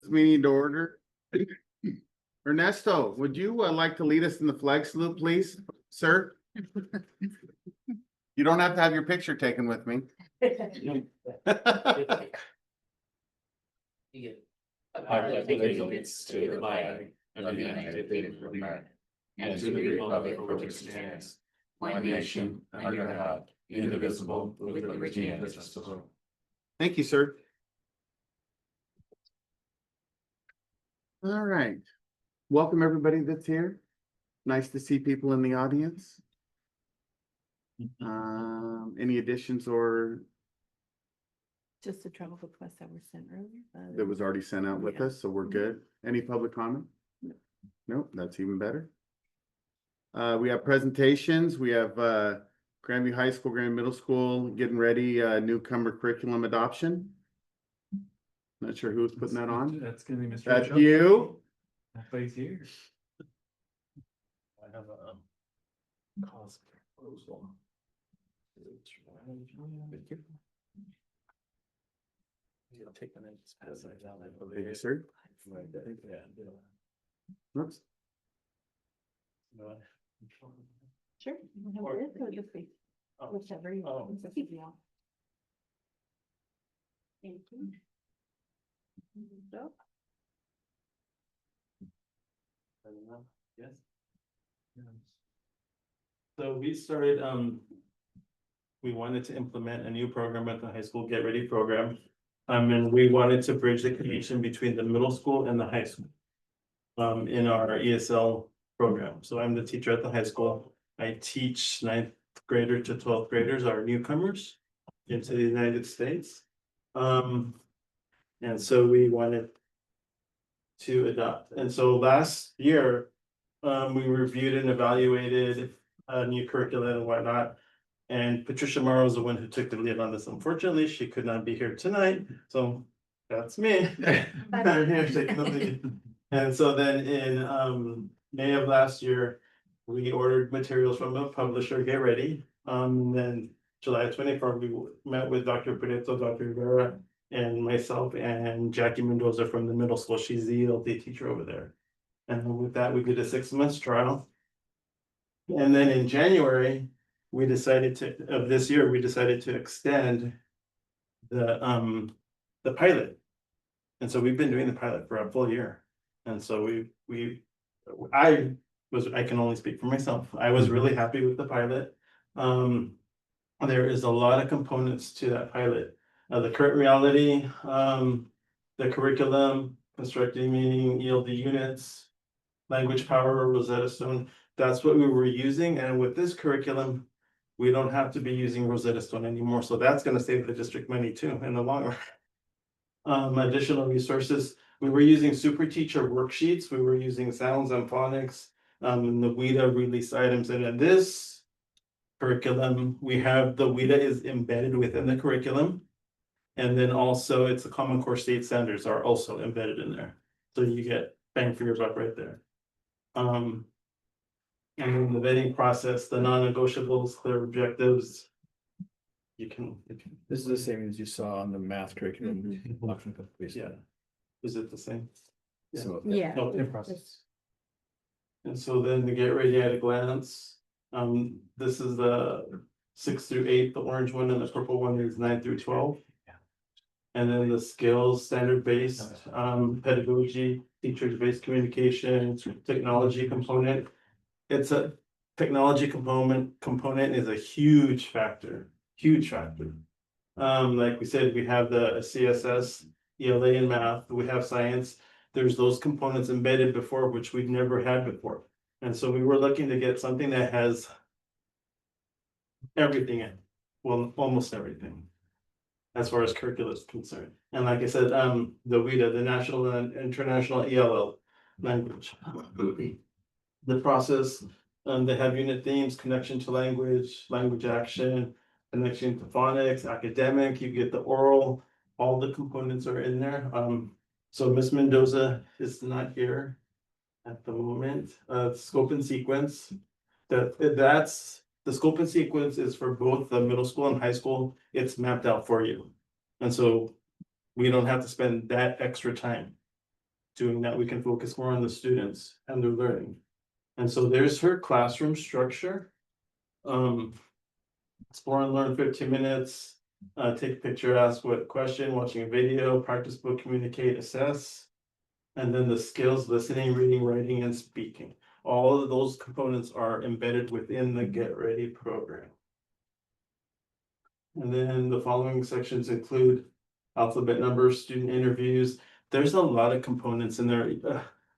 meeting to order. Ernesto, would you like to lead us in the flag salute, please, sir? You don't have to have your picture taken with me. I pledge allegiance to the flag of the United States of America and to the republic for which it stands, one nation, under God, indivisible, with liberty and justice for all. Thank you, sir. All right. Welcome, everybody that's here. Nice to see people in the audience. Any additions or Just the travel requests that were sent earlier. that was already sent out with Yeah. us, so we're good. Any public comment? No. Nope, that's even better. We have presentations. We have Grandview High School, Grandview Middle School getting ready, newcomer curriculum adoption. Not sure who's putting that on. That's gonna be Mr. That's Chuck. you. Everybody's here. I have a cost proposal. You'll take a minute to pass that down, I believe. Thank you, sir. Yeah. Whoops. Sure. You can have this or just be- Whichever you Oh. want. It's up to you. Thank you. So, Yes. So we started, we wanted to implement a new program at the high school, Get Ready program. And we wanted to bridge the connection between the middle school and the high school. In our ESL program. So I'm the teacher at the high school. I teach 9th grader to 12th graders, our newcomers into the United States. And so we wanted to adopt. And so last year, we reviewed and evaluated a new curriculum and whatnot. And Patricia Morrow is the one who took the lead on this. Unfortunately, she could not be here tonight, so that's me. I'm here taking the lead. And so then in May of last year, we ordered materials from a publisher, Get Ready. Then July 24th, we met with Dr. Preto, Dr. Rivera, and myself and Jackie Mendoza from the middle school. She's the ELD teacher over there. And with that, we did a 6-month trial. And then in January, we decided to extend the pilot. And so we've been doing the pilot for a full year. And so I can only speak for myself. I was really happy with the pilot. There is a lot of components to that pilot. The current reality, the curriculum, constructing meaning, ELD units, language power, Rosetta Stone. That's what we were using. And with this curriculum, we don't have to be using Rosetta Stone anymore. So that's going to save the district money too in the long run. Additional resources. We were using super teacher worksheets. We were using sounds and phonics, and the WIDA release items. And in this curriculum, we have the WIDA is embedded within the curriculum. And then also it's the Common Core State Standards are also embedded in there. So you get bang for your buck right there. And then the vetting process, the non-negotiables, clear objectives. This is the same as you saw on the math curriculum. Yeah. Is it the same? So, Yeah. No, in process. And so then to get ready at a glance, this is the 6 through 8, the orange one, and the purple one is 9 through 12. And then the skills, standard-based, pedagogy, teachers-based communication, technology component. It's a technology component is a huge factor. Like we said, we have the CSS, ELA and math, we have science. There's those components embedded before, which we've never had before. And so we were looking to get something that has everything in, well, almost everything, as far as curriculum is concerned. And like I said, the WIDA, the National and International ELL language. The process, they have unit themes, connection to language, language action, connection to phonics, academic, you get the oral, all the components are in there. So Miss Mendoza is not here at the moment. Scope and sequence, that's the scope and sequence is for both the middle school and high school. It's mapped out for you. And so we don't have to spend that extra time. doing that, we can focus more on the students and their learning. And so there's her classroom structure. Explore and learn 15 minutes, take a picture, ask what question, watching a video, practice book, communicate, assess. And then the skills, listening, reading, writing, and speaking. All of those components are embedded within the Get Ready program. And then the following sections include alphabet numbers, student interviews. There's a lot of components in there.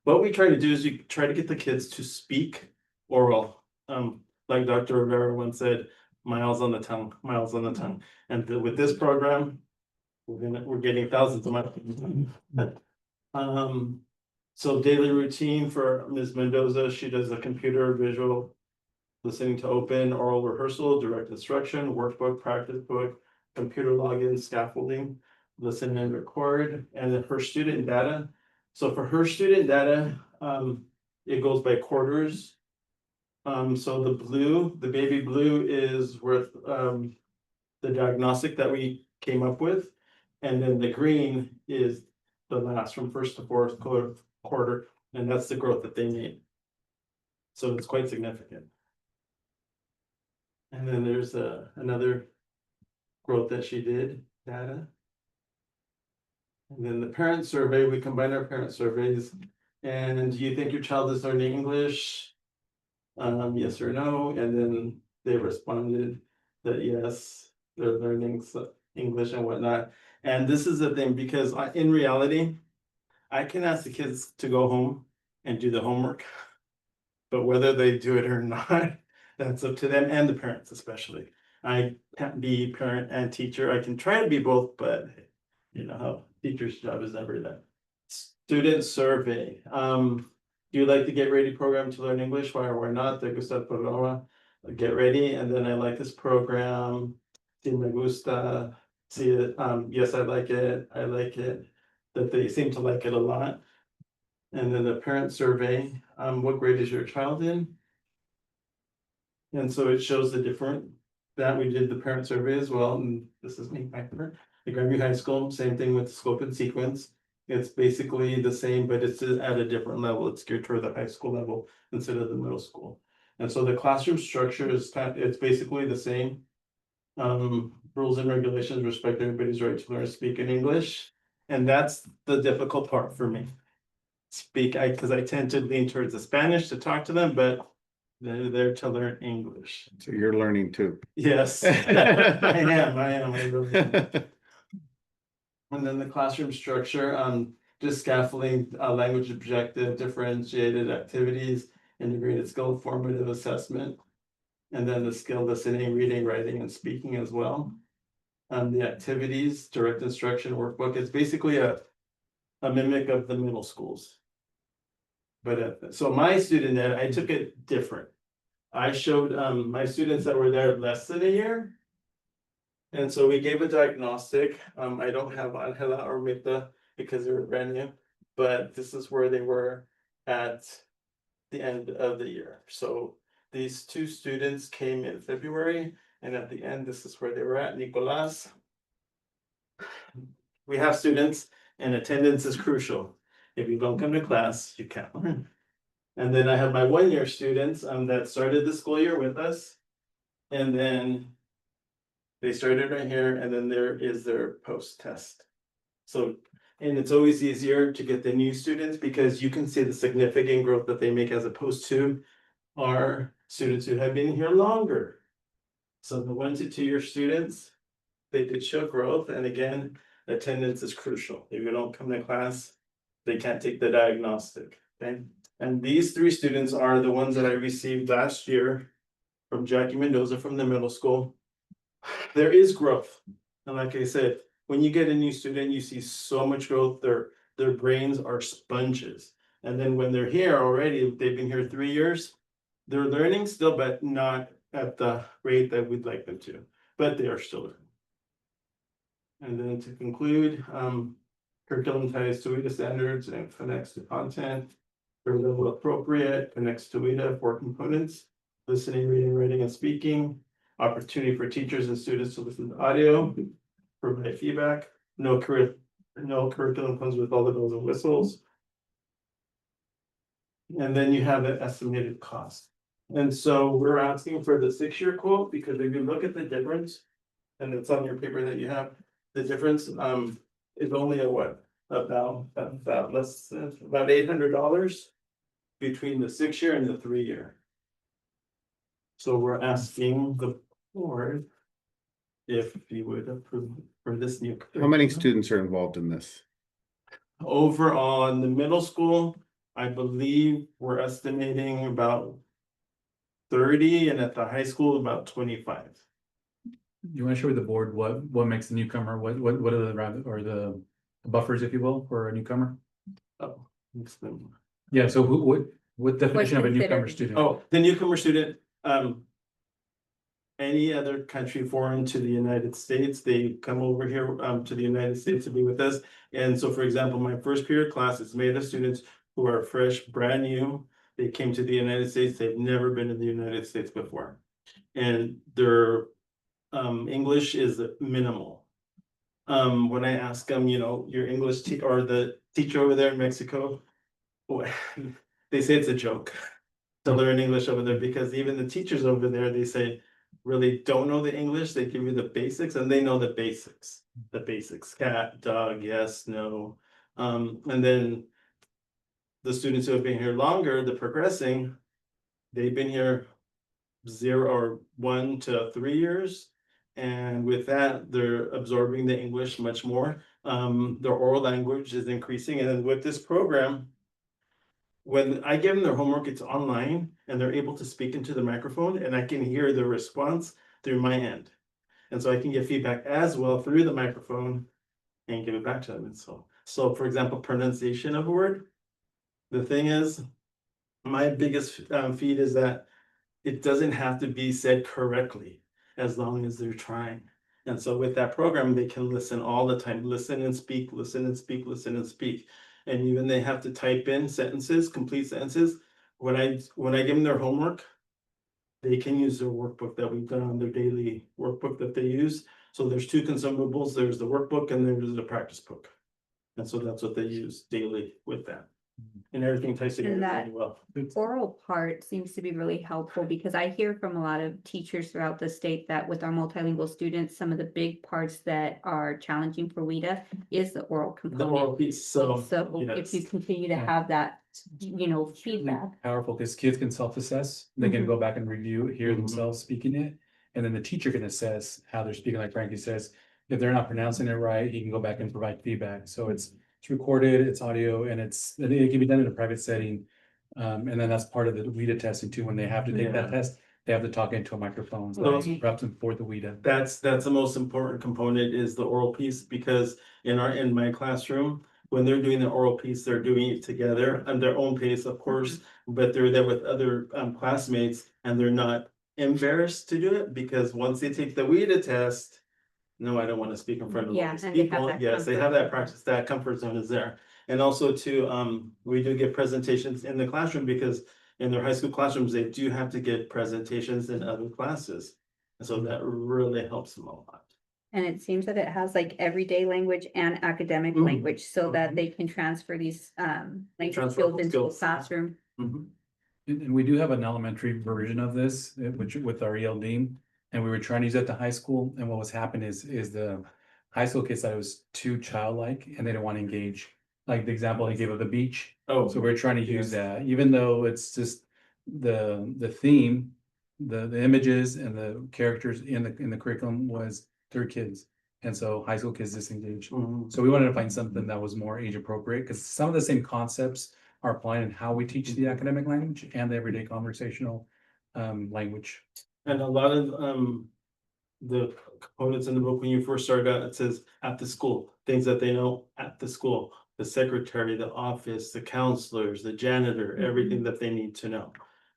What we try to do is we try to get the kids to speak oral. Like Dr. Rivera once said, miles on the tongue, miles on the tongue. And with this program, we're getting thousands of miles. So daily routine for Ms. Mendoza, she does a computer visual, listening to open, oral rehearsal, direct instruction, workbook, practice book, computer login, scaffolding, listen and record, and then her student data. So for her student data, it goes by quarters. So the baby blue is worth the diagnostic that we came up with. And then the green is the last from first to fourth quarter, and that's the growth that they made. So it's quite significant. And then there's another growth that she did, data. And then the parent survey, we combine our parent surveys. And do you think your child is learning English? Yes or no? And then they responded that yes, they're learning English and whatnot. And this is the thing, because in reality, I can ask the kids to go home and do the homework, but whether they do it or not, that's up to them and the parents especially. I can't be parent and teacher. I can try to be both, but you know how teacher's job is never that. Student survey. Do you like the Get Ready program to learn English? Why or why not? The gusta el programa. Get Ready, and then I like this program. Si me gusta. See, yes, I like it. I like it. That they seem to like it a lot. And then the parent survey, what grade is your child in? And so it shows the different, that we did the parent survey as well, and this is me, Piper. The Grandview High School, same thing with the scope and sequence. It's basically the same, but it's at a different level. It's geared toward the high school level instead of the middle school. And so the classroom structure is it's basically the same. Rules and regulations respect everybody's right to learn and speak in English. And that's the difficult part for me. Because I tend to lean towards the Spanish to talk to them, but they're there to learn English. So you're learning too. Yes, I am, I really am. And then the classroom structure, just scaffolding, language objective, differentiated activities, integrated skill formative assessment. And then the skill listening, reading, writing, and speaking as well. The activities, direct instruction workbook, it's basically a mimic of the middle schools. But so my student, I took it different. I showed my students that were there less than a year. And so we gave a diagnostic. I don't have Angela or Mita because they were brand new, but this is where they were at the end of the year. So these two students came in February, and at the end, this is where they were at. Nicolas. We have students, and attendance is crucial. If you don't come to class, you can't learn. And then I have my 1-year students that started the school year with us. And then they started right here, and then there is their post-test. So, and it's always easier to get the new students because you can see the significant growth that they make as opposed to our students who have been here longer. So the 1 to 2 year students, they did show growth. And again, attendance is crucial. If you don't come to class, they can't take the diagnostic. Okay. And these 3 students are the ones that I received last year from Jackie Mendoza from the middle school. There is growth. And like I said, when you get a new student, you see so much growth. Their brains are sponges. And then when they're here already, they've been here 3 years, they're learning still, but not at the rate that we'd like them to, but they are still learning. And then to conclude, curriculum ties to WIDA standards and connects to content. For level appropriate, connects to WIDA 4 components: listening, reading, writing, and speaking. Opportunity for teachers and students to listen to audio, provide feedback. No curriculum comes with all the bells and whistles. And then you have the estimated cost. And so we're asking for the 6-year quote, because if you look at the difference. And it's on your paper that you have, the difference is only a what, about less than about $800. Between the 6-year and the 3-year. So we're asking the board. If you would approve for this new. How many students are involved in this? Over on the middle school, I believe we're estimating about 30, and at the high school, about 25. You want to share with the board what makes a newcomer, what are the or the buffers, if you will, for a newcomer? Oh, it's them. Yeah, so what definition of a newcomer considered- student? Oh, the newcomer student, any other country foreign to the United States, they come over here to the United States to be with us. And so, for example, my first period class is made of students who are fresh, brand new. They came to the United States, they've never been in the United States before. And their English is minimal. When I ask them, you know, your English or the teacher over there in Mexico, they say it's a joke to learn English over there, because even the teachers over there, they say really don't know the English. They give you the basics, and they know the basics. The basics: cat, dog, yes, no. And then the students who have been here longer, the progressing, they've been here 0 or 1 to 3 years. And with that, they're absorbing the English much more. Their oral language is increasing. And then with this program, when I give them their homework, it's online, and they're able to speak into the microphone, and I can hear the response through my end. And so I can get feedback as well through the microphone and give it back to them. And so for example, pronunciation of a word. The thing is, my biggest feed is that it doesn't have to be said correctly as long as they're trying. And so with that program, they can listen all the time, listen and speak, listen and speak, listen and speak. And even they have to type in sentences, complete sentences. When I give them their homework, they can use their workbook that we've done on their daily workbook that they use. So there's 2 consumables, there's the workbook and there's the practice book. And so that's what they use daily with that. And everything ties together And that- really well. Oral part seems to be really helpful, because I hear from a lot of teachers throughout the state that with our multilingual students, some of the big parts that are challenging for WIDA is the oral The component. oral piece, so. So if you yes. continue to Yeah. have that, you know, It's really feedback. powerful because kids can self-assess. They can Mhm. go back and review, hear Mhm. themselves speaking it. And then the teacher can assess how they're speaking, like Frankie says. If they're not pronouncing it right, he can go back and provide feedback. So it's recorded, it's audio, and it can be done in a private setting. And then that's part of the WIDA testing too. When they have to take that Yeah. test, they have to talk into a microphone. So Those- it's perhaps for the WIDA. That's the most important component, is the oral piece, because in my classroom, when they're doing the oral piece, they're doing it together at their own pace, of course, but they're there with other classmates, and they're not embarrassed to do it, because once they take the WIDA test, no, I don't want to speak in front of all Yeah, these and they have people. that Yes, they comfort have that zone. practice, that comfort zone is there. And also too, we do get presentations in the classroom, because in their high school classrooms, they do have to get presentations in other classes. And so that really helps them a lot. And it seems that it has like everyday language and academic Mhm. language, so that Mhm. they can transfer these language Transferable skills into the skills. classroom. Mhm. And we do have an elementary version of this, which with our ELD, and we were trying to use it at the high school. And what was happening is the high school kids thought it was too childlike and they didn't want to engage. Like the example he gave of the beach. Oh. So we're trying to use yes. that, even though it's just the theme, the images and the characters in the curriculum was third kids. And so high school kids disengaged. Mhm. So we wanted to find something that was more age appropriate, because some of the same concepts are applied in how we teach the academic language and the everyday conversational language. And a lot of the components in the book, when you first start out, it says at the school, things that they know at the school, the secretary, the office, the counselors, the janitor, everything that they need to know.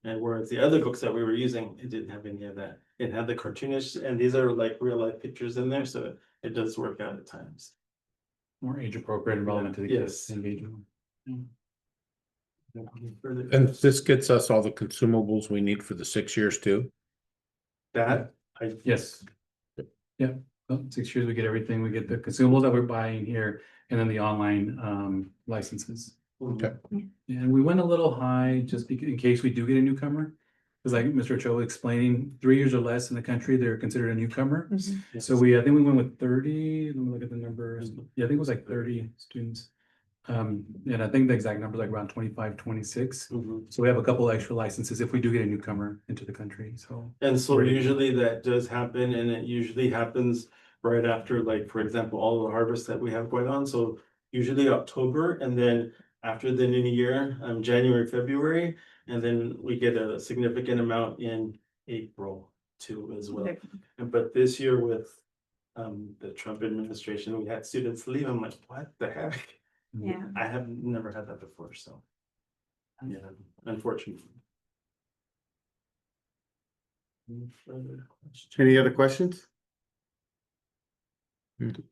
And whereas the other books that we were using, it didn't have any of that. It had the cartoonish, and these are like real life pictures in there, so it does work out at times. More age appropriate and relevant to the kids Yes. engagement. Further- And this gets us all the consumables we need for the 6 years too. That, Yes. Yeah, well, 6 years, we get everything. We get the consumables that we're buying here and then the online licenses. Okay. And we went a little high just because in case we do get a newcomer. Because like Mr. Cho was explaining, 3 years or less in the country, they're considered a newcomer. So I think we went with 30, let me look at the numbers. Yeah, I think it was like 30 students. And I think the exact number is like around 25, 26. So we have a couple extra licenses if we do get a newcomer into the country, so. And so Ready. usually that does happen, and it usually happens right after, like, for example, all the harvest that we have going on, so usually October, and then after the new year, January, February, and then we get a significant amount in April too as well. But this year with the Trump administration, we had students leave. I'm like, what the heck? Yeah. I have never had that before, so. Yeah, unfortunately. Any further questions? Any other questions? Do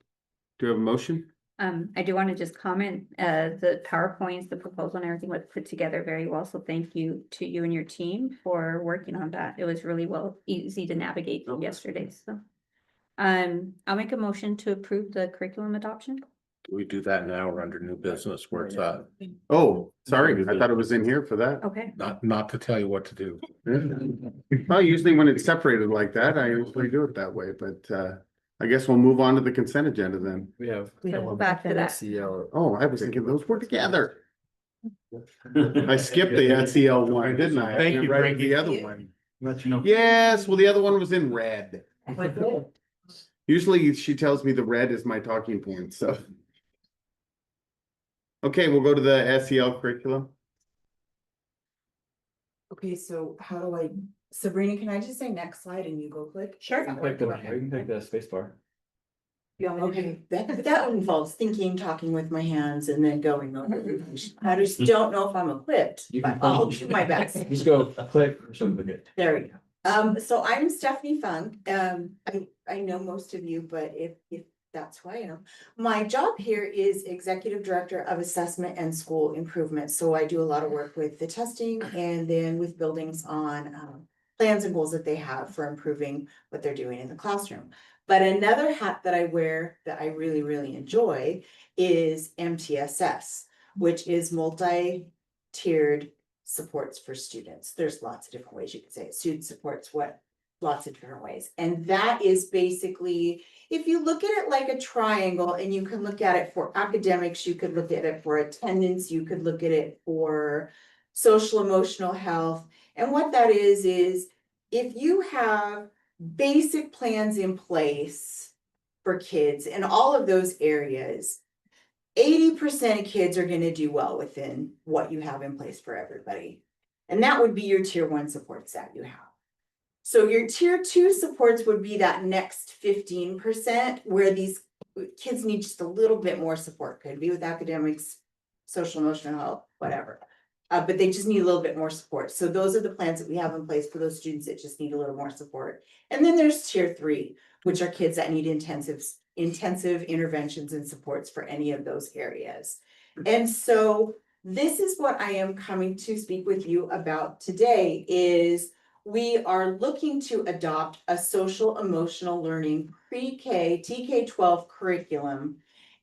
you have a motion? I do want to just comment, the PowerPoints, the proposal and everything was put together very well. So thank you to you and your team for working on that. It was really easy to navigate Okay. yesterday, so. I'll make a motion to approve the curriculum adoption. Do we do that now or under new business where it's at? Oh, sorry, I thought it was in here for that. Okay. Not to tell you what to do. Well, usually when it's separated like that, I usually do it that way, but I guess we'll move on to the consent agenda then. We have. So back to that. Oh, I was thinking those were together. I skipped the SEL one, didn't I? Thank you, Right, Frankie. the other one. Let you know. Yes, well, the other one was in red. Usually she tells me the red is my talking point, so. Okay, we'll go to the SEL curriculum. Okay, so how do I, Sabrina, can I just say next slide and you go click? Sure. Click the space bar. Okay, that involves thinking, talking with my hands and then going over. I just don't know if I'm equipped, but I'll do my best. Just go click or something good. There we go. So I'm Stephanie Funk. I know most of you, but if that's who I am. My job here is Executive Director of Assessment and School Improvement. So I do a lot of work with the testing and then with buildings on plans and goals that they have for improving what they're doing in the classroom. But another hat that I wear that I really, really enjoy is MTSS, which is multi-tiered supports for students. There's lots of different ways you could say it. Student supports lots of different ways. And that is basically, if you look at it like a triangle, and you can look at it for academics, you could look at it for attendance, you could look at it for social emotional health. And what that is if you have basic plans in place for kids in all of those areas, 80% of kids are going to do well within what you have in place for everybody. And that would be your tier 1 supports that you have. So your tier 2 supports would be that next 15% where these kids need just a little bit more support. Could be with academics, social emotional health, whatever. But they just need a little bit more support. So those are the plans that we have in place for those students that just need a little more support. And then there's tier 3, which are kids that need intensive interventions and supports for any of those areas. And so this is what I am coming to speak with you about today is we are looking to adopt a social emotional learning pre-K, TK-12 curriculum.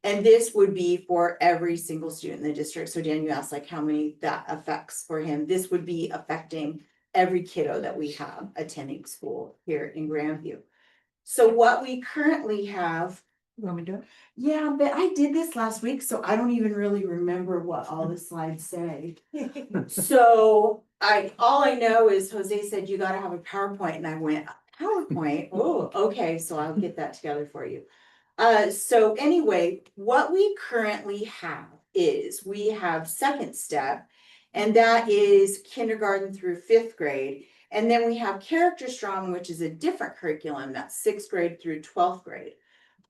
And this would be for every single student in the district. So Dan, you asked like how many that affects for him. This would be affecting every kiddo that we have attending school here in Grandview. So what we currently have. You want me to do it? Yeah, but I did this last week, so I don't even really remember what all the slides say. So all I know is Jose said you gotta have a PowerPoint, and I went, PowerPoint? Oh, okay, so I'll get that together for you. So anyway, what we currently have is we have second step, and that is kindergarten through 5th grade. And then we have Character Strong, which is a different curriculum, that's 6th grade through 12th grade.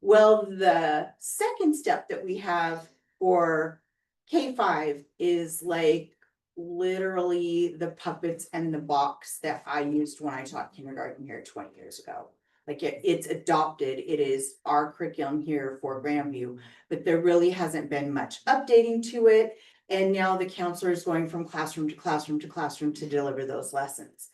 Well, the second step that we have for K5 is like literally the puppets and the box that I used when I taught kindergarten here 20 years ago. Like it's adopted, it is our curriculum here for Grandview, but there really hasn't been much updating to it. And now the counselor is going from classroom to classroom to classroom to deliver those lessons.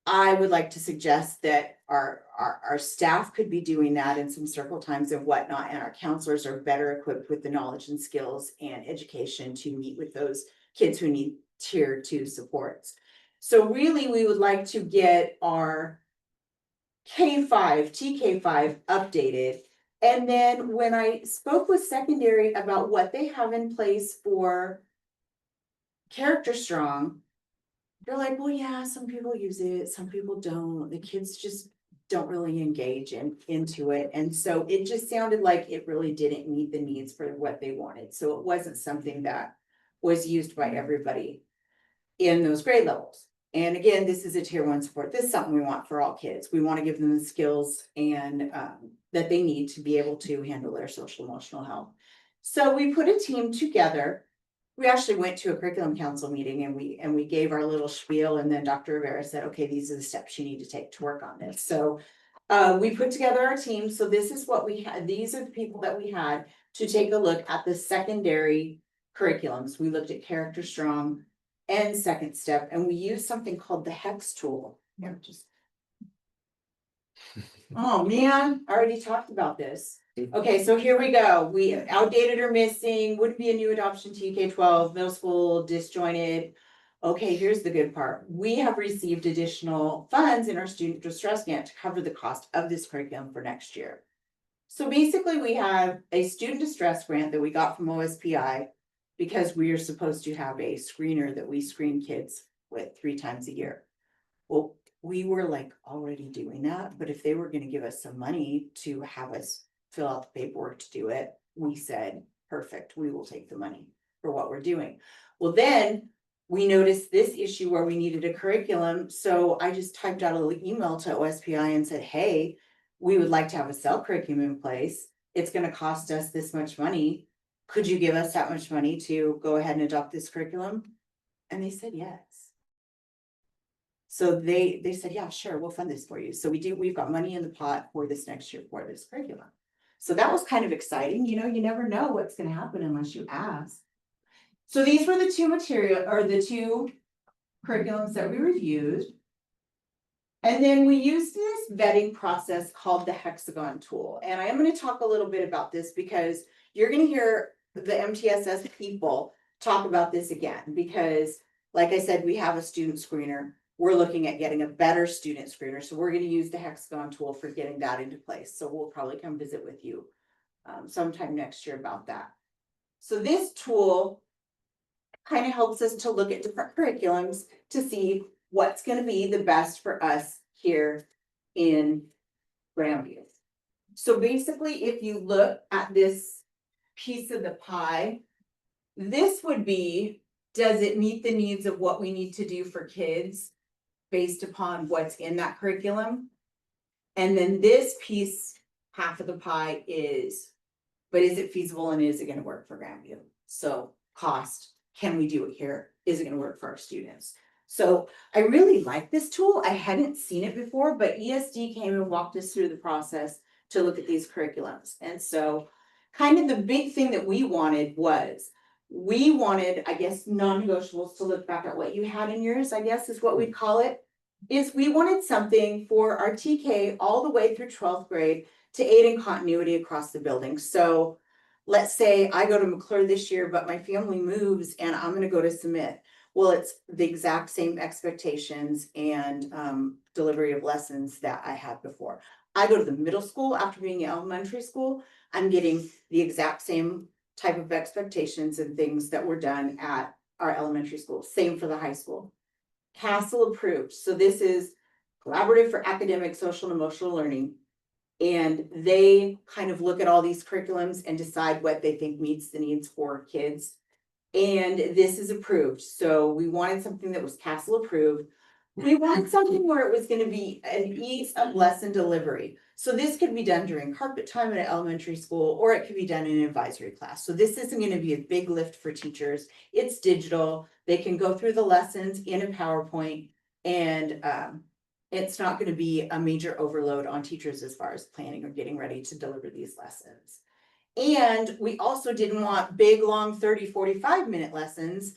I would like to suggest that our staff could be doing that in some circle times and whatnot, and our counselors are better equipped with the knowledge and skills and education to meet with those kids who need tier 2 supports. So really, we would like to get our K5, TK5 updated. And then when I spoke with secondary about what they have in place for Character Strong, they're like, well, yeah, some people use it, some people don't. The kids just don't really engage into it. And so it just sounded like it really didn't meet the needs for what they wanted. So it wasn't something that was used by everybody in those grade levels. And again, this is a tier 1 support. This is something we want for all kids. We want to give them the skills and that they need to be able to handle their social emotional health. So we put a team together. We actually went to a curriculum council meeting and we gave our little spiel, and then Dr. Rivera said, okay, these are the steps you need to take to work on this. So we put together our team. So this is what we had. These are the people that we had to take a look at the secondary curriculums. We looked at Character Strong and Second Step, and we used something called the HEX tool. Here, just. Oh, man, I already talked about this. Okay, so here we go. We outdated or missing, would be a new adoption TK12, middle school, disjointed. Okay, here's the good part. We have received additional funds in our student distress grant to cover the cost of this curriculum for next year. So basically, we have a student distress grant that we got from OSPI because we are supposed to have a screener that we screen kids with 3 times a year. Well, we were like already doing that, but if they were gonna give us some money to have us fill out the paperwork to do it, we said, perfect, we will take the money for what we're doing. Well, then we noticed this issue where we needed a curriculum, so I just typed out a little email to OSPI and said, hey, we would like to have a cell curriculum in place. It's gonna cost us this much money. Could you give us that much money to go ahead and adopt this curriculum? And they said yes. So they said, yeah, sure, we'll fund this for you. So we've got money in the pot for this next year for this curriculum. So that was kind of exciting. You know, you never know what's going to happen unless you ask. So these were the two curriculums that we reviewed. And then we used this vetting process called the hexagon tool. And I am going to talk a little bit about this because you're going to hear the MTSS people talk about this again, because like I said, we have a student screener. We're looking at getting a better student screener. So we're going to use the hexagon tool for getting that into place. So we'll probably come visit with you sometime next year about that. So this tool kind of helps us to look at different curriculums to see what's going to be the best for us here in Grandview. So basically, if you look at this piece of the pie, this would be, does it meet the needs of what we need to do for kids based upon what's in that curriculum? And then this piece, half of the pie is, but is it feasible and is it going to work for Grandview? So cost, can we do it here? Is it going to work for our students? So I really like this tool. I hadn't seen it before, but ESD came and walked us through the process to look at these curriculums. And so kind of the big thing that we wanted was, we wanted, I guess, non-negotiables to look back at what you had in yours, I guess is what we'd call it, is we wanted something for our TK all the way through 12th grade to aid in continuity across the building. So let's say I go to McClure this year, but my family moves and I'm gonna go to Smith. Well, it's the exact same expectations and delivery of lessons that I had before. I go to the middle school after being in elementary school, I'm getting the exact same type of expectations and things that were done at our elementary school. Same for the high school. Castle approved. So this is collaborative for academic, social, and emotional learning. And they kind of look at all these curriculums and decide what they think meets the needs for kids. And this is approved. So we wanted something that was Castle approved. We wanted something where it was going to be an ease of lesson delivery. So this could be done during carpet time at an elementary school, or it could be done in an advisory class. So this isn't going to be a big lift for teachers. It's digital. They can go through the lessons in a PowerPoint, and it's not going to be a major overload on teachers as far as planning or getting ready to deliver these lessons. And we also didn't want big, long 30-45 minute lessons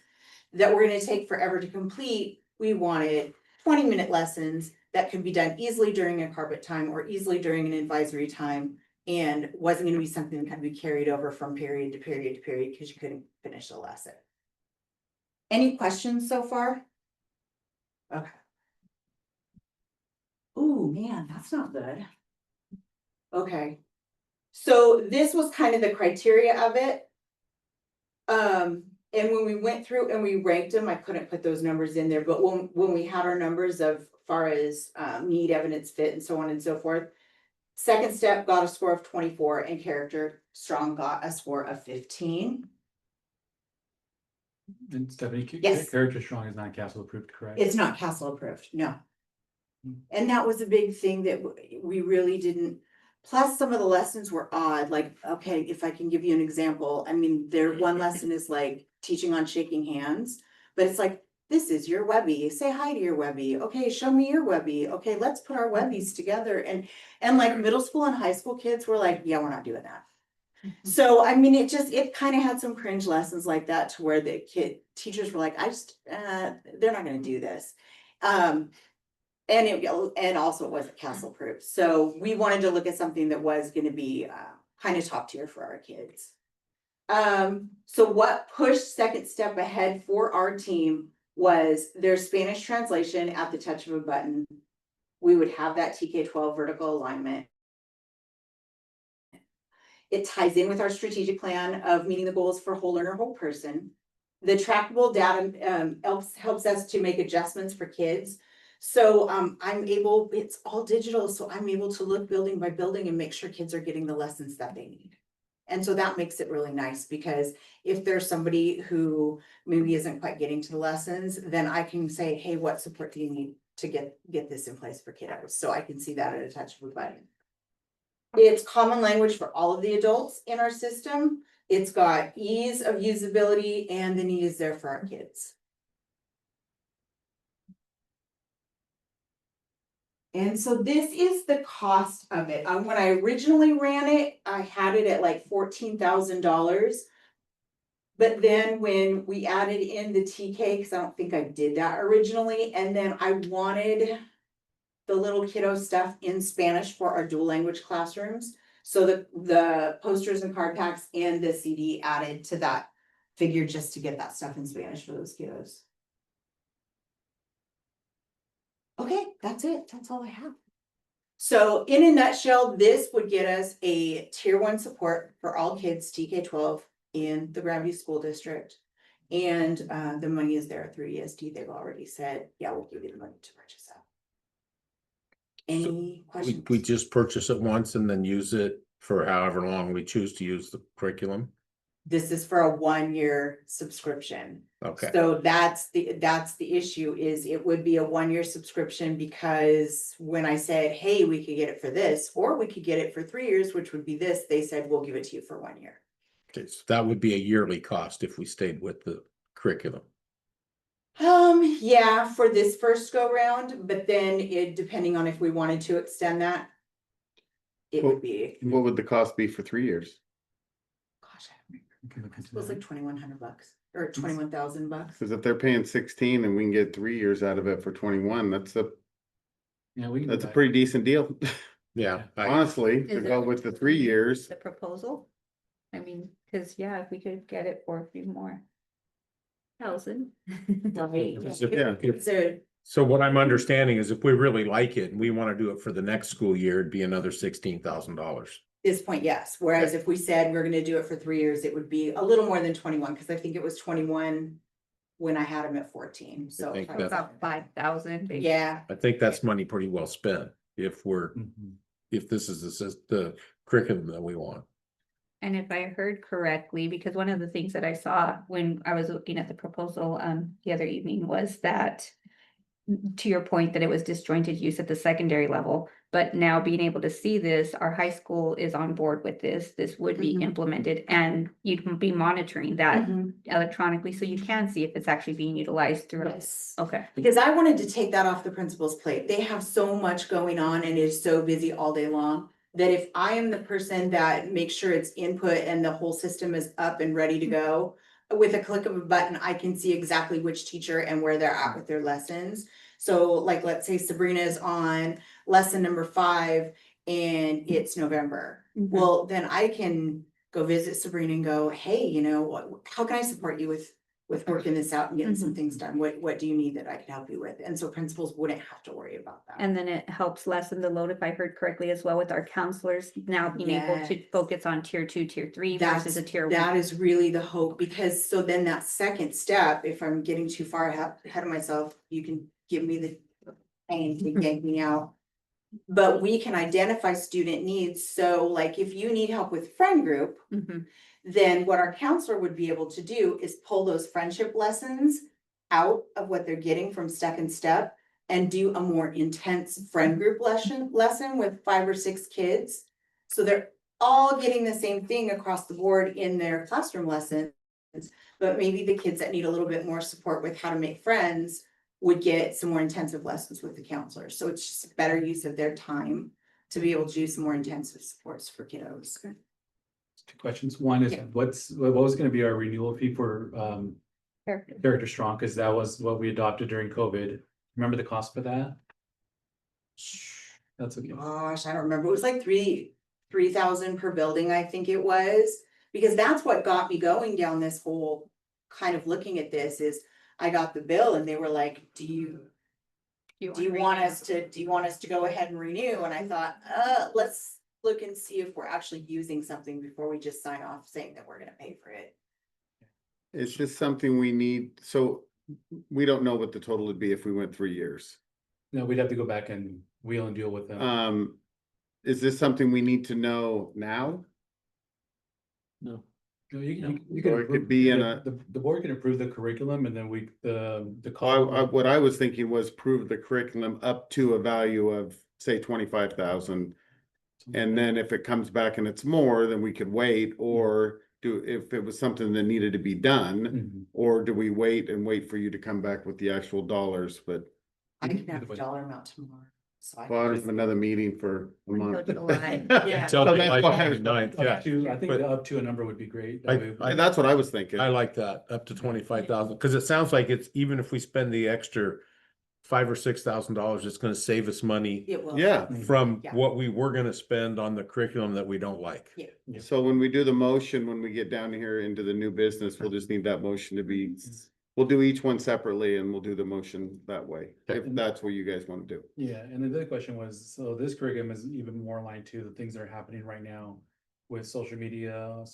that were going to take forever to complete. We wanted 20-minute lessons that could be done easily during a carpet time or easily during an advisory time. And wasn't gonna be something that had to be carried over from period to period to period because you couldn't finish the lesson. Any questions so far? Okay. Ooh, man, that's not good. Okay. So this was kind of the criteria of it. And when we went through and we ranked them, I couldn't put those numbers in there, but when we had our numbers of far as need, evidence, fit, and so on and so forth. Second step got a score of 24 and character strong got a score of 15. And Stephanie, Yes. Character Strong is not Castle approved, correct? It's not Castle approved, no. And that was a big thing that we really didn't, plus some of the lessons were odd, like, okay, if I can give you an example, I mean, one lesson is like teaching on shaking hands, but it's like, this is your Webby, say hi to your Webby, okay, show me your Webby, okay, let's put our Webbies together, and like middle school and high school kids were like, yeah, we're not doing that. So, I mean, it kind of had some cringe lessons like that to where the teachers were like, they're not gonna do this. And also it wasn't Castle proof, so we wanted to look at something that was gonna be kind of top tier for our kids. So what pushed second step ahead for our team was their Spanish translation at the touch of a button. We would have that TK-12 vertical alignment. It ties in with our strategic plan of meeting the goals for whole learner, whole person. The trackable data helps us to make adjustments for kids. So it's all digital, so I'm able to look building by building and make sure kids are getting the lessons that they need. And so that makes it really nice, because if there's somebody who maybe isn't quite getting to the lessons, then I can say, hey, what support do you need to get this in place for kiddos? So I can see that at a touch of a button. It's common language for all of the adults in our system. It's got ease of usability, and the need is there for our kids. And so this is the cost of it. When I originally ran it, I had it at like $14,000. But then when we added in the TK, because I don't think I did that originally, and then I wanted the little kiddo stuff in Spanish for our dual language classrooms. So the posters and card packs and the CD added to that figure just to get that stuff in Spanish for those kiddos. Okay, that's it. That's all I have. So in a nutshell, this would get us a tier 1 support for all kids TK-12 in the Grandview School District. And the money is there through GSD. They've already said, yeah, we'll give you the money to purchase that. Any questions? We just purchase it once and then use it for however long we choose to use the curriculum. This is for a 1-year subscription. Okay. So that's the issue, is it would be a 1-year subscription, because when I said, hey, we could get it for this, or we could get it for 3 years, which would be this, they said, we'll give it to you for 1 year. Okay, so that would be a yearly cost if we stayed with the curriculum. Yeah, for this first go round, but then depending on if we wanted to extend that, it would be, What would the cost be for 3 years? gosh, You can look it into was that. like $2,100 or $21,000. Because if they're paying 16 and we can get 3 years out of it for 21, that's a Yeah, we can. that's a pretty decent deal. Yeah. Honestly, to Is go it- with the 3 years. The proposal? I mean, cause yeah, if we could get it for a few more thousand. Yeah. So what I'm understanding is if we really like it and we want to do it for the next school year, it'd be another $16,000. This point, yes. Whereas if we said we're gonna do it for 3 years, it would be a little more than 21, because I think it was 21 when I had them at 14. So think So about 5,000. yeah, I think that's money pretty well spent if Mhm. if this is the curriculum that we want. And if I heard correctly, because one of the things that I saw when I was looking at the proposal the other evening was that, to your point, that it was disjointed use at the secondary level, but now being able to see this, our high school is on board with this. This would be Mhm. implemented, and you can be monitoring that Mhm. electronically, so you can see if it's actually being utilized through. yes. Okay. Because I wanted to take that off the principal's plate. They have so much going on and is so busy all day long, that if I am the person that makes sure it's input and the whole system is up and ready to go, with a click of a button, I can see exactly which teacher and where they're at with their lessons. So like, let's say Sabrina's on lesson number 5 and it's November. Mhm. Well, then I can go visit Sabrina and go, hey, you know, how can I support you with working this out and getting some things done? What do you need that I can help you with? And so principals wouldn't have to worry about that. And then it helps lessen the load, if I heard correctly, as well with our counselors now being able to Yes. focus on tier 2, tier 3 versus a tier 1. That is really the hope, because so then that second step, if I'm getting too far ahead of myself, you can give me the pain to yank me out. But we can identify student needs. So like if you need help with friend group, Mhm. then what our counselor would be able to do is pull those friendship lessons out of what they're getting from second step and do a more intense friend group lesson with 5 or 6 kids. So they're all getting the same thing across the board in their classroom lessons. But maybe the kids that need a little bit more support with how to make friends would get some more intensive lessons with the counselor. So it's just a better use of their time to be able to do some more intensive supports for kiddos. 2 questions. One is Yeah. what was gonna be our renewal fee for Character. Character Strong? Cause that was what we adopted during COVID. Remember the cost for that? That's okay. Gosh, I don't remember. It was like 3,000 per building, I think it was. Because that's what got me going down this whole kind of looking at this is I got the bill and they were like, do you want us to go ahead and renew? And I thought, let's look and see if we're actually using something before we just sign off saying that we're gonna pay for it. Is this something we need? So we don't know what the total would be if we went 3 years. No, we'd have to go back and wheel and deal with them. Is this something we need to know now? No. No, you Or can it could approve, be in the board can approve the curriculum and then the Well, what I was thinking was prove the curriculum up to a value of, say, 25,000. And then if it comes back and it's more, then we could wait, or if it was something that needed to be done, Mhm. or do we wait for you to come back with the actual dollars? But I can have Either the way. dollar amount tomorrow. So I well, I can don't have another meeting for a Until month. July. Yeah. Till So July that's why I was- 29th, yeah. Up to, I think But- up to a number would be great. I- That way- I- That's what I was thinking. I like that, up to 25,000, because it sounds like it's, even if we spend the extra $5,000 or $6,000, it's gonna save us money It will. Yeah. from Yeah. what we were gonna spend on the curriculum that we don't like. Yeah. So when we do the motion, when we get down here into the new business, we'll just need that motion to be, we'll do each one separately and we'll do the motion that way, if that's what you guys want to do. Yeah, and the other question was, so this curriculum is even more aligned to the things that are happening right now with social media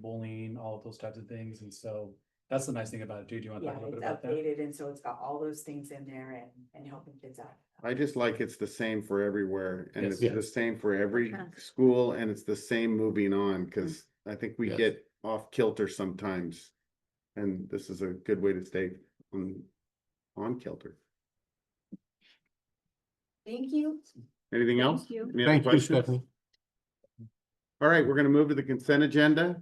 bullying, all of those types of things, and so that's the nice thing about it too. Do you want to Yeah, talk a little it's bit about that? updated and so it's got all those things in there and helping kids out. I just like it's the same for everywhere and it's Yes. the same for every Yeah. school and it's the same moving on, because I think we Yes. get off kilter sometimes. And this is a good way to stay on kilter. Thank you. Anything else? Thank you. Any other Thank you, questions? Stephanie. All right, we're gonna move to the consent agenda.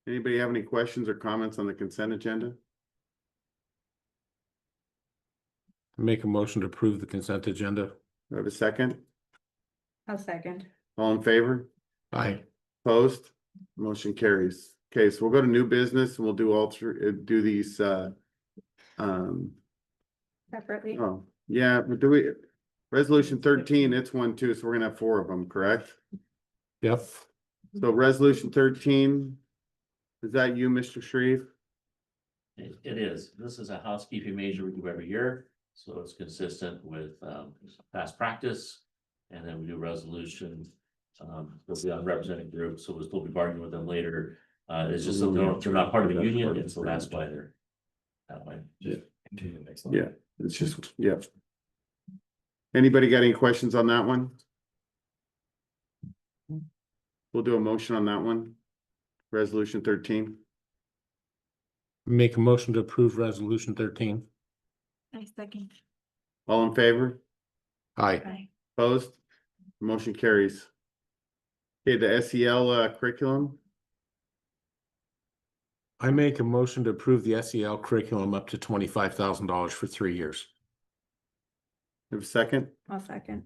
Anybody have any questions or comments on the consent agenda? Make a motion to approve the consent agenda. Do I have a second? I'll second. All in favor? Aye. Opposed? Motion carries. Okay, so we'll go to new business and we'll do do these, Separately. oh, yeah, but do we, resolution 13, it's one too, so we're gonna have 4 of them, correct? Yep. So resolution 13, is that you, Mr. Shreve? It is. This is a housekeeping measure we do every year, so it's consistent with past practice. And then we do resolution. They'll be on represented groups, so we'll still be bargaining with them later. It's just that they're not part of the union, and so that's why they're that way. Yeah, it's just, yeah. Anybody got any questions on that one? We'll do a motion on that one. Resolution 13. Make a motion to approve resolution 13. I second. All in favor? Aye. Aye. Opposed? Motion carries. Okay, the SEL curriculum, I make a motion to approve the SEL curriculum up to $25,000 for 3 years. have a second? I'll second.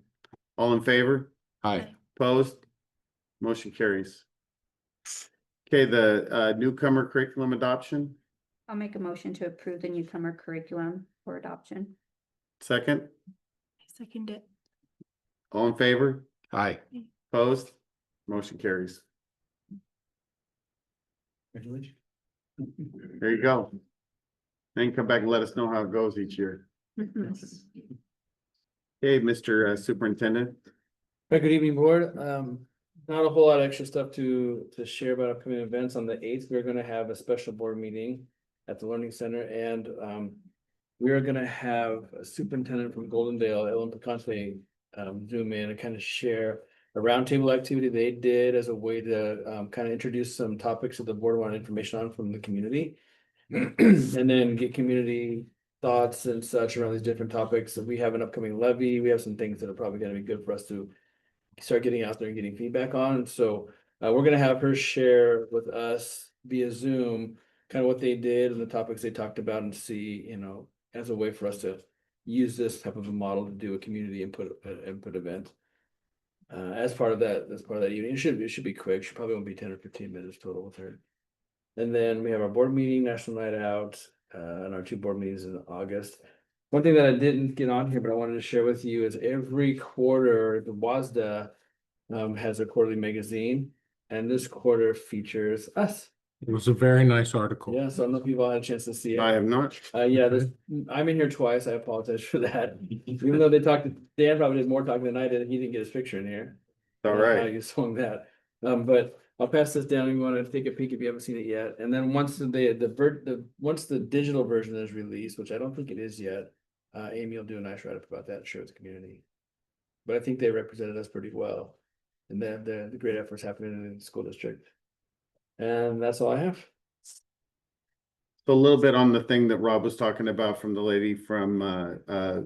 All in favor? Aye. Opposed? Motion carries. Okay, the newcomer curriculum adoption, I'll make a motion to approve the newcomer curriculum for adoption. second, Second it. all in favor, Hi. opposed, motion carries. Congratulations. There you go. Then come back and let us know how it goes each year. Hey, Mr. Superintendent. Hi, good evening, board. Not a whole lot of extra stuff to share about upcoming events. On the 8th, we're gonna have a special board meeting at the Learning Center, and we are gonna have a superintendent from Goldendale, Ellen Picante, zoom in and kind of share a roundtable activity they did as a way to kind of introduce some topics that the board wanted information on from the community. And then get community thoughts and such around these different topics. We have an upcoming levy. We have some things that are probably gonna be good for us to start getting out there and getting feedback on. So we're gonna have her share with us via Zoom, kind of what they did and the topics they talked about, and see, as a way for us to use this type of a model to do a community input event. As part of that evening, it should be quick. She probably won't be 10 or 15 minutes total with her. And then we have our board meeting, National Night Out, and our 2 board meetings in August. One thing that I didn't get on here, but I wanted to share with you is every quarter, the WASDA has a quarterly magazine, and this quarter features us. It was a very nice article. Yeah, so I don't know if you've all had a chance to see I it. have not. I'm in here twice. I apologize for that. Even though Dan probably did more talking than I did, he didn't get his picture in here. All I don't know how right. you swung that. But I'll pass this down if you want to take a peek if you haven't seen it yet. And then once once the digital version is released, which I don't think it is yet, Amy will do a nice write-up about that and share with the community. But I think they represented us pretty well. And then the great efforts happening in the school district. And that's all I have. So a little bit on the thing that Rob was talking about from the lady from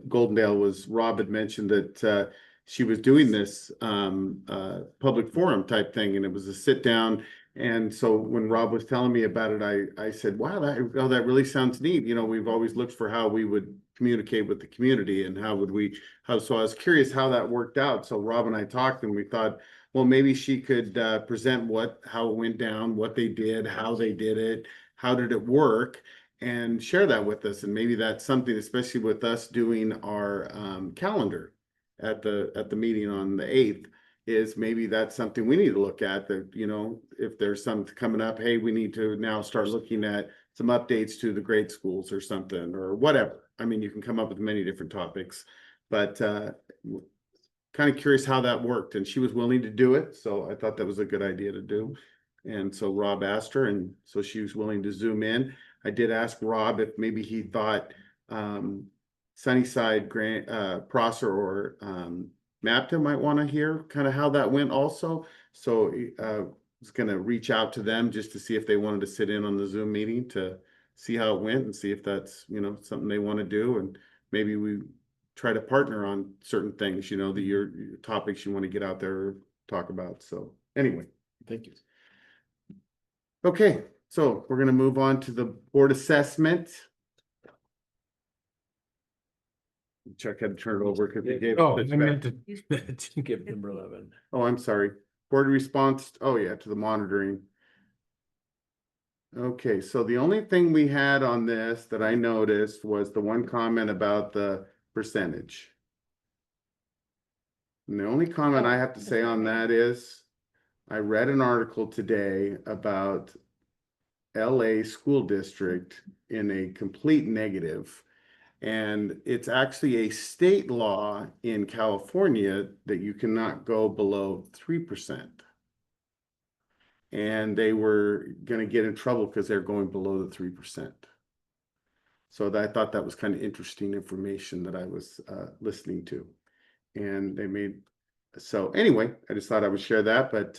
Goldendale was Rob had mentioned that she was doing this public forum type thing, and it was a sit down. And so when Rob was telling me about it, I said, wow, that really sounds neat. We've always looked for how we would communicate with the community and so I was curious how that worked out. So Rob and I talked and we thought, well, maybe she could present how it went down, what they did, how they did it, how did it work, and share that with us. And maybe that's something, especially with us doing our calendar at the meeting on the 8th, is maybe that's something we need to look at, that, if there's something coming up, hey, we need to now start looking at some updates to the grade schools or something, or whatever. I mean, you can come up with many different topics, but kind of curious how that worked, and she was willing to do it. So I thought that was a good idea to do. And so Rob asked her, and so she was willing to zoom in. I did ask Rob if maybe he thought Sunnyside, Prosser, or Mapta might want to hear kind of how that went also. So I was going to reach out to them just to see if they wanted to sit in on the Zoom meeting to see how it went and see if that's, something they want to do. And maybe we try to partner on certain things, your topics you want to get out there or talk about. So anyway. Thank you. Okay, so we're going to move on to the board assessment. Chuck had to turn it over because they gave. Oh, I us meant back. to. Give number 11. Oh, I'm sorry. Board response. Oh, yeah, to the monitoring. Okay, so the only thing we had on this that I noticed was the one comment about the percentage. And the only comment I have to say on that is, I read an article today about LA school district in a complete negative. And it's actually a state law in California that you cannot go below 3%. And they were going to get in trouble because they're going below the 3%. So I thought that was kind of interesting information that I was listening to. And they made, so anyway, I just thought I would share that. But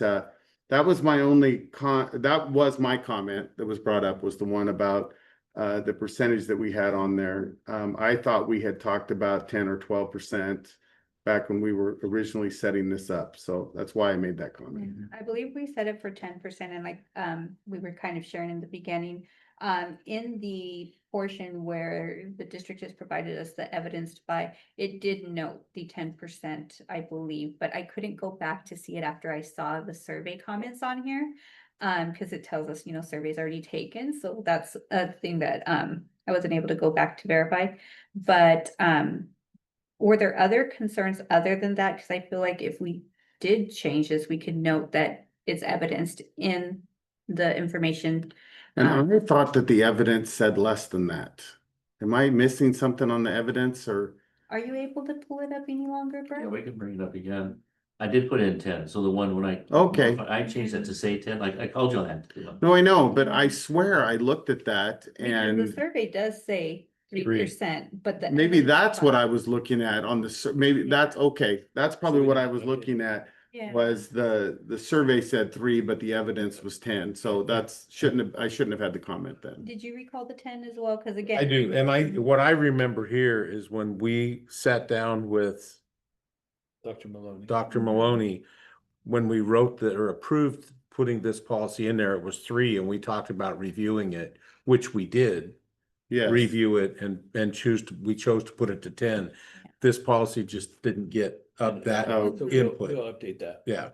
that was my only that was my comment that was brought up, was the one about the percentage that we had on there. I thought we had talked about 10 or 12% back when we were originally setting this up. So that's why I made that comment. I believe we set it for 10%, and we were kind of sharing in the beginning, in the portion where the district has provided us the evidence by, it did note the 10%, I believe, but I couldn't go back to see it after I saw the survey comments on here. because it tells us, surveys already taken, so that's a thing that, I wasn't able to go back to verify. But, were there other concerns other than that? Because I feel like if we did change this, we could note that it's evidenced in the information. And I thought that the evidence said less than that. Am I missing something on the evidence or? Are you able to pull it up any longer, Yeah, Brett? we can bring it up again. I did put in 10, so the one when I. Okay. I changed that to say 10, like I called you on that. No, I know, but I swear I looked at that Because the and survey does say 3%, but the. maybe evidence that's what part- I was looking at on the, maybe that's okay. That's probably what I was looking at. Yeah. Was the survey said 3, but the evidence was 10. So that's I shouldn't have had the comment then. Did you recall the 10 as well? Because again. I do, and what I remember here is when we sat down with Dr. Maloney. Dr. Maloney, when we wrote or approved putting this policy in there, it was 3, and we talked about reviewing it, which we did. Yes. Review it and we chose to put it to 10. This policy just didn't get up that Oh. So input. we'll update that. Yeah.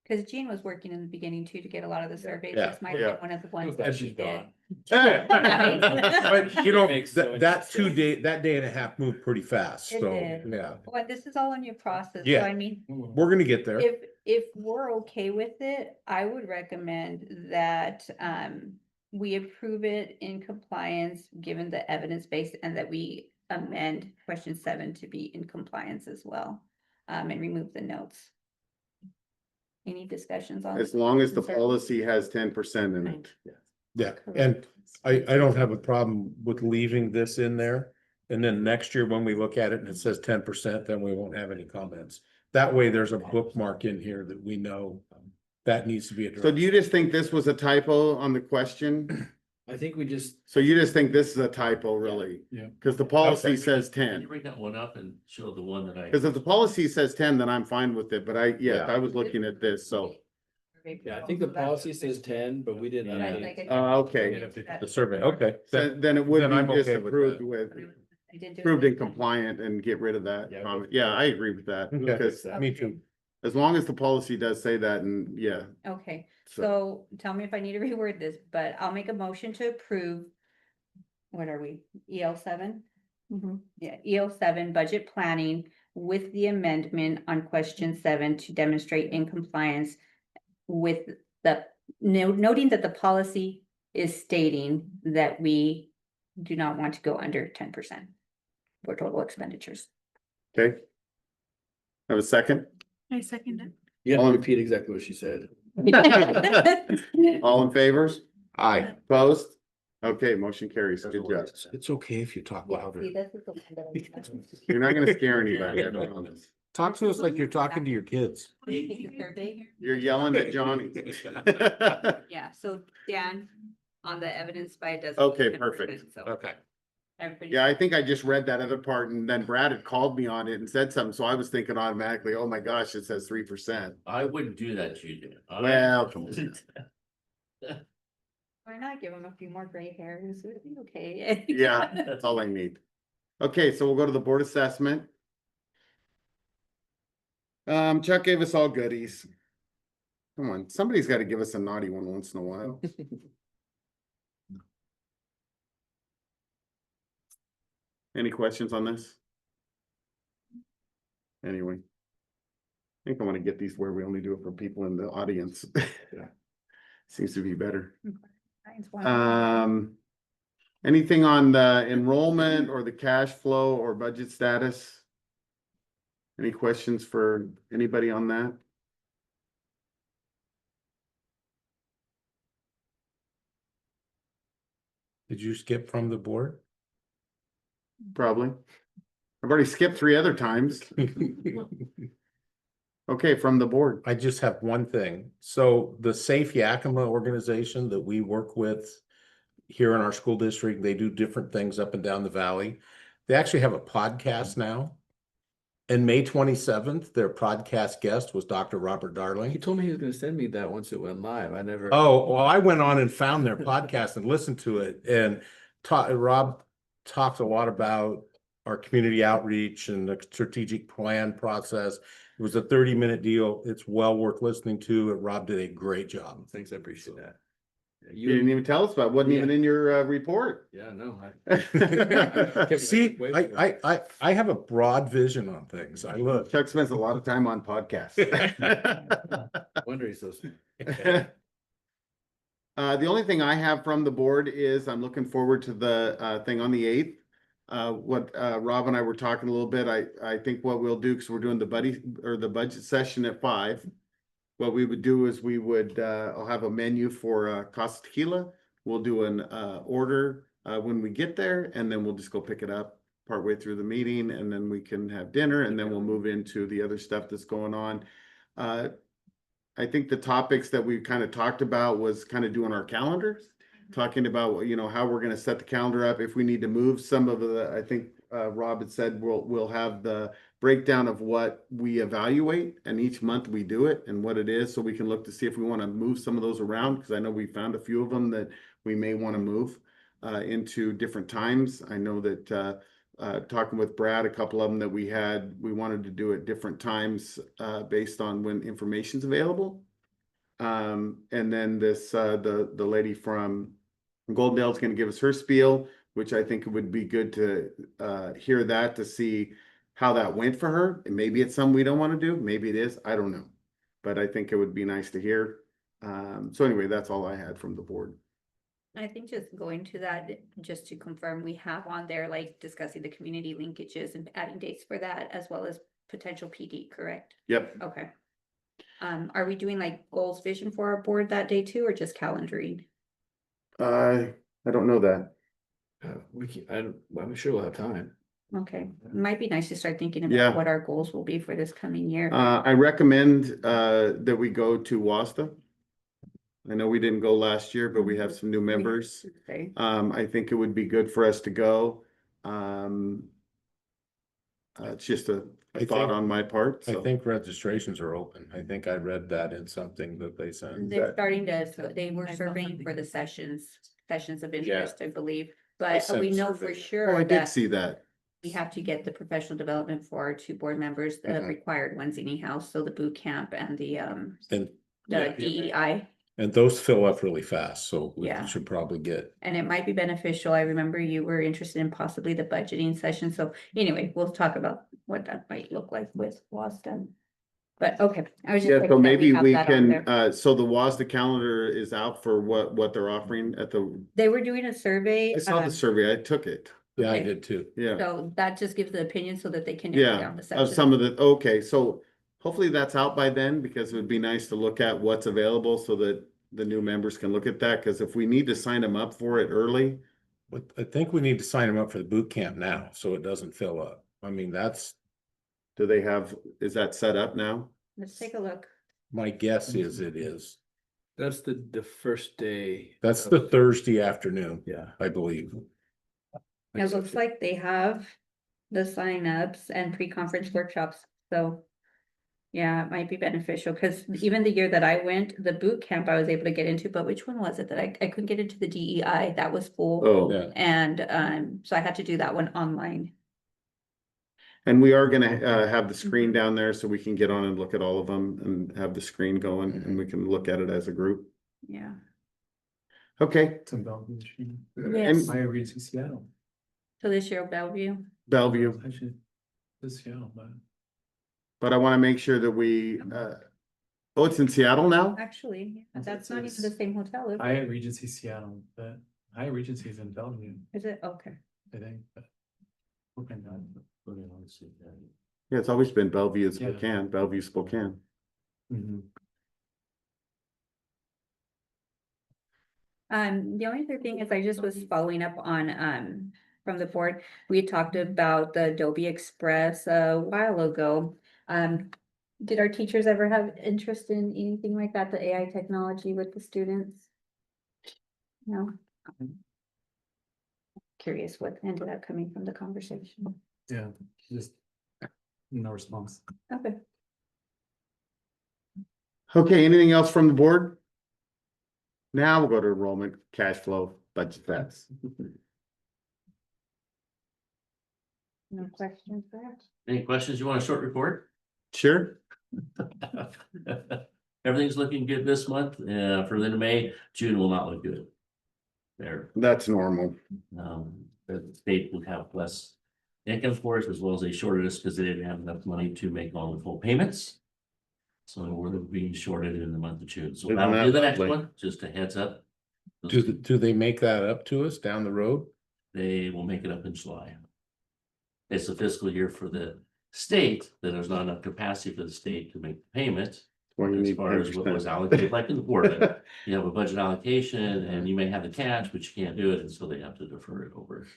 Because Jean was working in the beginning too to get a lot of the surveys. Yeah, This might yeah. be one of the ones And that she she's did. gone. But you know, Makes so that interesting. that day and a half moved pretty fast, It so, did. yeah, But this is all in your process. So Yeah. I mean, we're gonna get there. if we're okay with it, I would recommend that we approve it in compliance, given the evidence base, and that we amend question 7 to be in compliance as well. And remove the notes. Any discussions on? As long as the Sorry. policy has 10% in it. Yeah, and I don't have a problem with leaving this in there. And then next year, when we look at it and it says 10%, then we won't have any comments. That way, there's a bookmark in here that we know that needs to be addressed. So do you just think this was a typo on the question? I think we just, So you just think this is a typo, really? Yeah. Because the policy Okay. says Can 10. you bring that one up and show the one that I? Because if the policy says 10, then I'm fine with it, but Yeah. I was looking at this, so. yeah, I think the policy says 10, but we didn't. Right, update like it. I- Okay. The survey, okay. Then it would Then I'm be just okay with approved that. with, I did do it approved this and time. compliant and get rid of that Yeah, comment. we'll- Yeah, I agree with that. Okay. Because Me too. as long as the policy does say that and yeah, Okay, so. so tell me if I need to reword this, but I'll make a motion to approve. What are we, EL 7? Yeah, EL 7 budget planning with the amendment on question 7 to demonstrate in compliance with the, noting that the policy is stating that we do not want to go under 10% for total expenditures. Okay. Have a second? I second You have All to in- repeat exactly what she said. it. All in favors? Aye. Opposed? Okay, motion carries. Good job. It's okay if you talk Yeah, louder. see, this is the one that I'm- You're not gonna scare anybody, I promise. Talk to us like you're talking to your kids. Can you take the survey? You're yelling at Johnny. Yeah, so Dan, on the evidence by it does. Okay, perfect. So Okay. everybody. Yeah, I think I just read that other part and then Brad had called me on it and said something, so I was thinking automatically, oh my gosh, it says 3%. I wouldn't do that, Judy. Well, come on. Why not give him a few more gray hairs? It would be okay. Yeah, that's all I need. Okay, so we'll go to the board assessment. Chuck gave us all goodies. Come on, somebody's got to give us a naughty one once in a while. Any questions on this? Anyway. I think I want to get these where we only do it for people in the audience. Seems to be better. Mine's one. Anything on the enrollment or the cash flow or budget status? Any questions for anybody on that? Did you skip from the board? Probably. I've already skipped 3 other times. Okay, from the board. I just have one thing. So the Safe Yakima organization that we work with here in our school district, they do different things up and down the valley. They actually have a podcast now. And May 27th, their podcast guest was Dr. Robert He Darling. told me he was gonna send me that once it went live. I never. Oh, well, I went on and found their podcast and listened to it, and Rob talked a lot about our community outreach and the strategic plan process. It was a 30-minute deal. It's well worth listening to. Rob did a great job. Thanks, I appreciate that. You didn't even tell us about, it. Wasn't even in your report. Yeah, no, See, I have a broad vision on things. I look. Chuck spends a lot of time on podcasts. wonder he's so smart. The only thing I have from the board is I'm looking forward to the thing on the 8th. What Rob and I were talking a little bit, I think what we'll do, because we're doing the budget session at 5. What we would do is we would I'll have a menu for Casa Tequila. We'll do an order when we get there, and then we'll just go pick it up partway through the meeting, and then we can have dinner, and then we'll move into the other stuff that's going on. I think the topics that we kind of talked about was kind of doing our calendars, talking about, you know, how we're going to set the calendar up. If we need to move some of the, I think Rob had said we'll have the breakdown of what we evaluate, and each month we do it and what it is, so we can look to see if we want to move some of those around, because I know we found a few of them that we may want to move into different times. I know that talking with Brad, a couple of them that we wanted to do at different times based on when information's available. And then the lady from Goldendale's going to give us her spiel, which I think it would be good to hear that, to see how that went for her. And maybe it's something we don't want to do. Maybe it is. I don't know. But I think it would be nice to hear. So anyway, that's all I had from the board. I think just going to that, just to confirm, we have on there like discussing the community linkages and adding dates for that, as well as potential PD, correct? Yep. Okay. Are we doing like goals vision for our board that day too, or just calendaring? I don't know that. We can, I'm sure we'll have time. Okay, it might be nice to start thinking Yeah. about what our goals will be for this coming year. I recommend that we go to WASDA. I know we didn't go last year, but we have some new members. Okay. I think it would be good for us to go. It's just a I thought think- on my part. I So think registrations are open. I think I read that in something that they sent. They're starting to, they were surveying for the sessions of interest, I believe, but sent we a know for survey. sure I did that see that. we have to get the professional development for our 2 board members, the Mhm. required ones anyhow, so the boot camp and the And, DEI. and those fill up really fast, so we Yeah. should probably get, And it might be beneficial. I remember you were interested in possibly the budgeting session. So anyway, we'll talk about what that might look like with WASDA. But okay, I was just. Yeah, thinking so that maybe have we that on there. can, so the WASDA calendar is out for what they're offering at the, They were doing a survey. I saw the survey, I took it. yeah, I Okay. did too. Yeah, So that just gives the opinion so that they can narrow yeah, down the of session. some of the, okay, so hopefully that's out by then, because it would be nice to look at what's available so that the new members can look at that, because if we need to sign them up for it early, But I think we need to sign them up for the boot camp now, so it doesn't fill up. I mean, that's, do they have, is that set up now? Let's take a look. my guess is it is. That's the first day. That's of- the Thursday afternoon, Yeah. I believe. It looks like they have the signups and pre-conference workshops, so. Yeah, it might be beneficial, because even the year that I went, the boot camp I was able to get into, but which one was it that I couldn't get into the DEI, that was full. Oh, Yeah, And so I had to do that one online. and we are gonna have the screen down there so we can get on and look at all of them and have the screen going, and we can look at it as a group. Yeah. Okay, It's in Bellevue, Michigan. Yes. My reads in Seattle. So this year Bellevue, Bellevue, Actually, this Seattle, but I wanna make sure that we, oh, it's in Seattle now? actually, Yes, that's it not is. even the same hotel, is it? Hyatt Regency Seattle, but Hyatt Regency is in Bellevue, Is it? Okay. I think. But okay, no. Yeah, it's always been Bellevue and Yeah. Spokane, Bellevue, Spokane. Mhm. The only other thing is I just was following up on, from the board, we had talked about the Adobe Express a while ago. Did our teachers ever have interest in anything like that, the AI technology with the students? No? Curious what ended up coming from the conversation. Yeah, just no response. Okay. Okay, anything else from the board? Now we'll go to enrollment, cash flow, budget facts. No questions there? Any questions? You want a short report? Sure, Everything's looking good this month, for the end of May. June will not look good. There, That's normal. the state will have less income for us, as well as they shorted us because they didn't have enough money to make all the full payments. So we're being shorted in the month of June, so Isn't that'll that be the next lovely? one, just a heads up. Do they make that up to us down the road? They will make it up in July. It's a fiscal year for the state, that there's not enough capacity for the state to make the payment. Well, you As need far as what was 10%. allocated, like in the board, you have a budget allocation and you may have the cash, but you can't do it, and so they have to defer it over.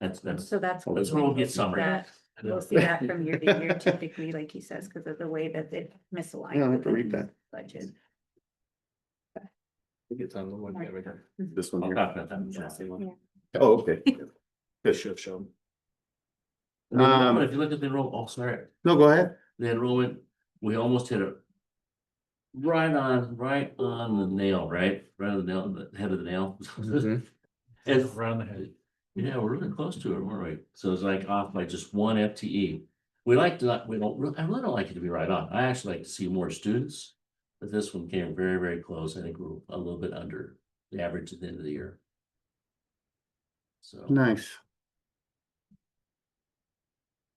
That's, So that's. that's where we'll get summary. that- We'll see that from year to year typically, like he says, because of the way that they misaligned. Yeah, I have with to read the that. Budget. I think it's on the one. This one I'll here. talk about that in just a second. Oh, okay. It should have shown. And the enrollment, if you look at the enrollment, oh, sorry, No, go ahead. the enrollment, we almost hit it. Right on the nail, right on the nail, the head of the nail. Mhm. And Around the head. yeah, we're really close to it, weren't we? So it's like off by just one FTE. We like to, we don't, I really don't like it to be right on. I actually like to see more students. But this one came very, very close. I think we're a little bit under the average at the end of the year. So. Nice.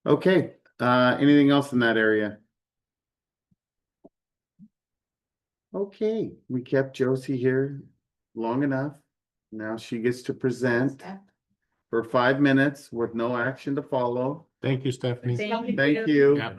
Okay, anything else in that area? Okay, we kept Josie here long enough. Now she gets to present for 5 minutes with no action to follow. Thank you, Stephanie. Thank Thank you. Yeah,